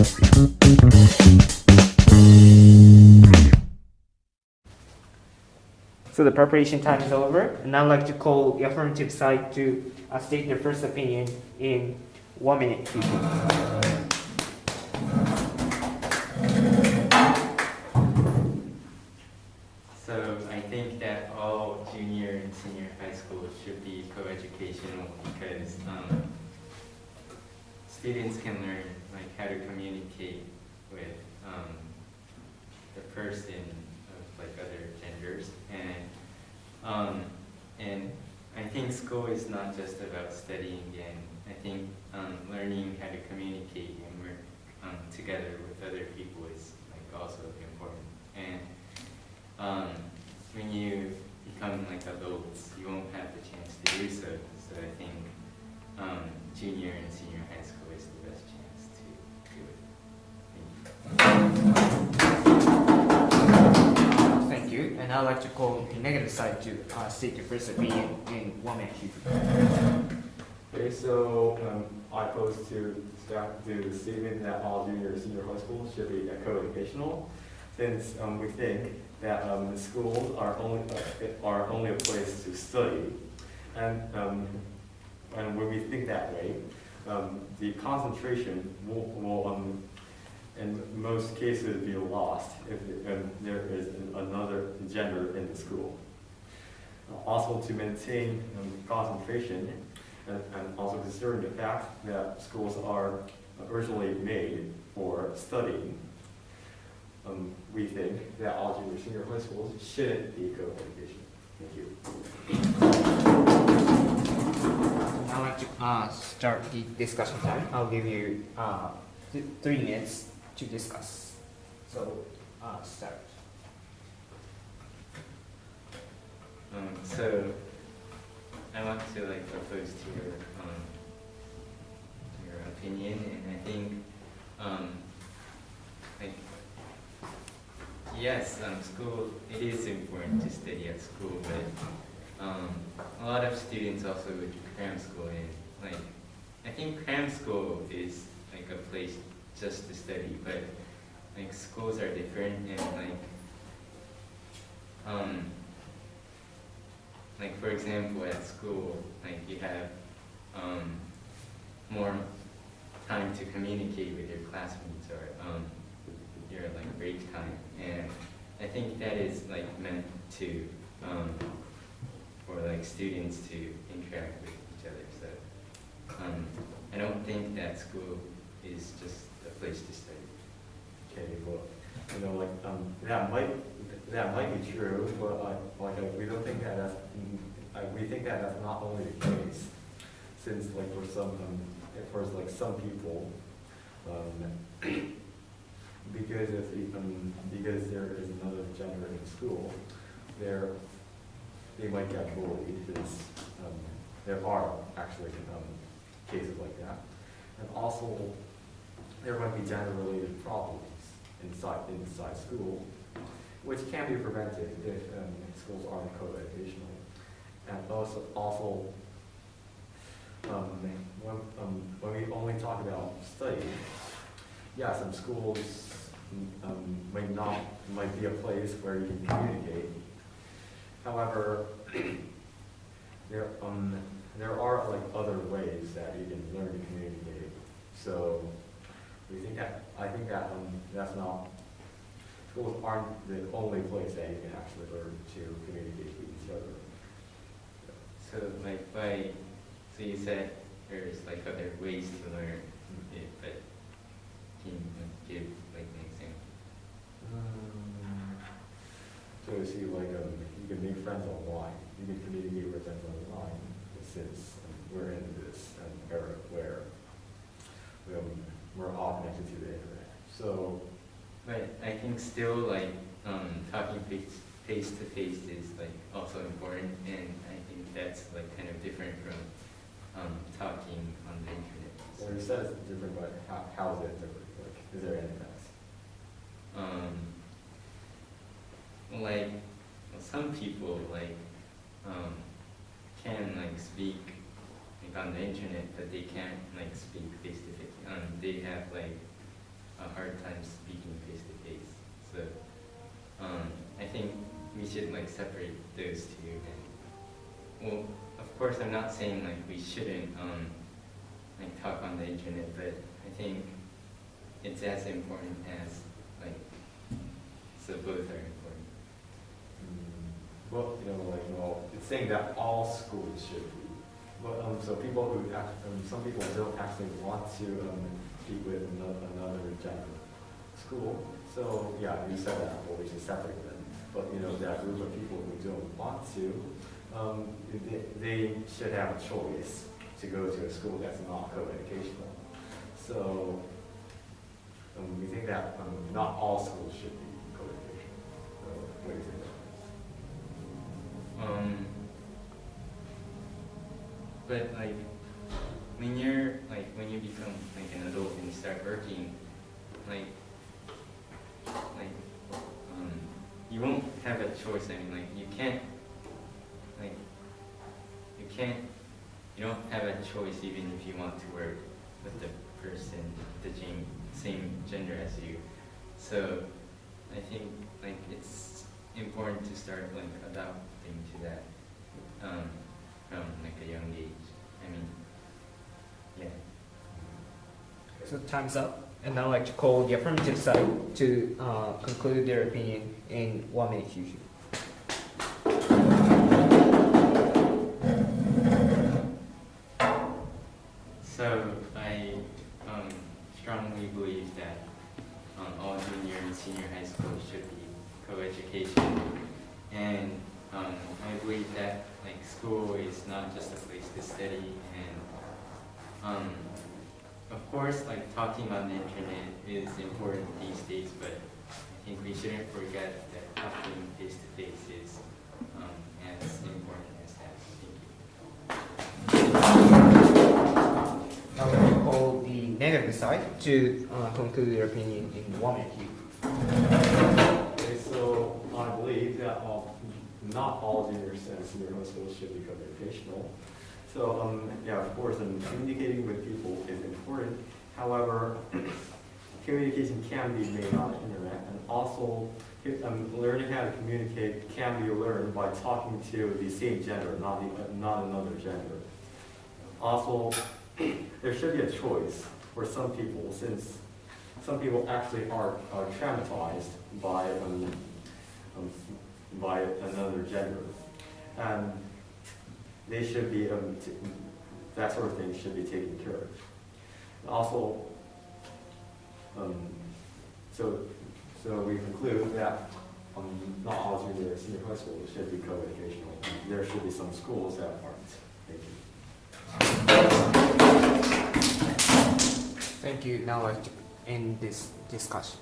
So the preparation time is over, and I'd like to call the affirmative side to state their first opinion in 1 minute. So I think that all junior and senior high schools should be co-educational because students can learn like how to communicate with the person of like other genders, and I think school is not just about studying, and I think learning how to communicate and work together with other people is like also important. And when you become like adults, you won't have the chance to do so. So I think junior and senior high school is the best chance to do it. Thank you. And I'd like to call the negative side to state your first opinion in 1 minute. Okay, so I pose to the statement that all junior and senior high schools should be co-educational, since we think that schools are only a place to study, and when we think that way, the concentration will in most cases be lost if there is another gender in the school. Also, to maintain concentration, and also considering the fact that schools are originally made for studying, we think that all junior and senior high schools shouldn't be co-education. Thank you. I'd like to start the discussion time. I'll give you 3 minutes to discuss. So, start. So I want to like oppose to your opinion, and I think like yes, school, it is important to study at school, but a lot of students also go to cram school, and like I think cram school is like a place just to study, but like schools are different, and like for example at school, like you have more time to communicate with your classmates, or your like break time, and I think that is like meant to for like students to interact with each other. So I don't think that school is just a place to study. Okay, well, like that might be true, but we don't think that we think that that's not only the case, since like for some people, because there is another gender in school, they might get bullied, since there are actually cases like that, and also there might be gender-related problems inside school, which can be prevented if schools aren't co-educational. And also when we only talk about study, yeah, some schools might be a place where you can communicate. However, there are like other ways that you can learn to communicate. So I think that that's not, schools aren't the only place that you can actually learn to communicate with each other. So like so you said there's like other ways to learn it, but can you give like an example? So you see, like you can make friends online. You can communicate with friends online, since we're in this era where we're all connected to the internet. So, but I think still like talking face to face is like also important, and I think that's like kind of different from talking on the internet. Well, you said it's different, but how is it different? Like, is there any difference? Like some people like can like speak like on the internet, but they can't like speak face to face. They have like hard time speaking face to face. So I think we should like separate those two. And, well, of course, I'm not saying like we shouldn't like talk on the internet, but I think it's as important as like, so both are important. Well, it's saying that all schools should be. But so people who some people don't actually want to be with another gender school. So yeah, you said that, well, we should separate them. But that group of people who don't want to, they should have a choice to go to a school that's not co-educational. So we think that not all schools should be co-educational. So what do you think? But like when you become like an adult and you start working, you won't have a choice. I mean, you don't have a choice even if you want to work with the person the same gender as you. So I think like it's important to start like adapting to that from like a young age. I mean, yeah. So time's up, and I'd like to call the affirmative side to conclude their opinion in 1 minute usually. So I strongly believe that all junior and senior high schools should be co-education, and I believe that like school is not just a place to study, and of course like talking on the internet is important these days, but I think we shouldn't forget that talking face to face is as important as that. Thank you. Now we call the negative side to conclude their opinion in 1 minute usually. Okay, so I believe that not all junior and senior high schools should be co-educational. So yeah, of course, communicating with people is important. However, communication can be made on the internet, and also learning how to communicate can be learned by talking to the same gender, not another gender. Also, there should be a choice for some people, since some people actually are traumatized by another gender, and they should be that sort of thing should be taken care of. Also, so we conclude that not all junior and senior high schools should be co-educational. There should be some schools that aren't. Thank you. Thank you. Now I'd like to end this discussion.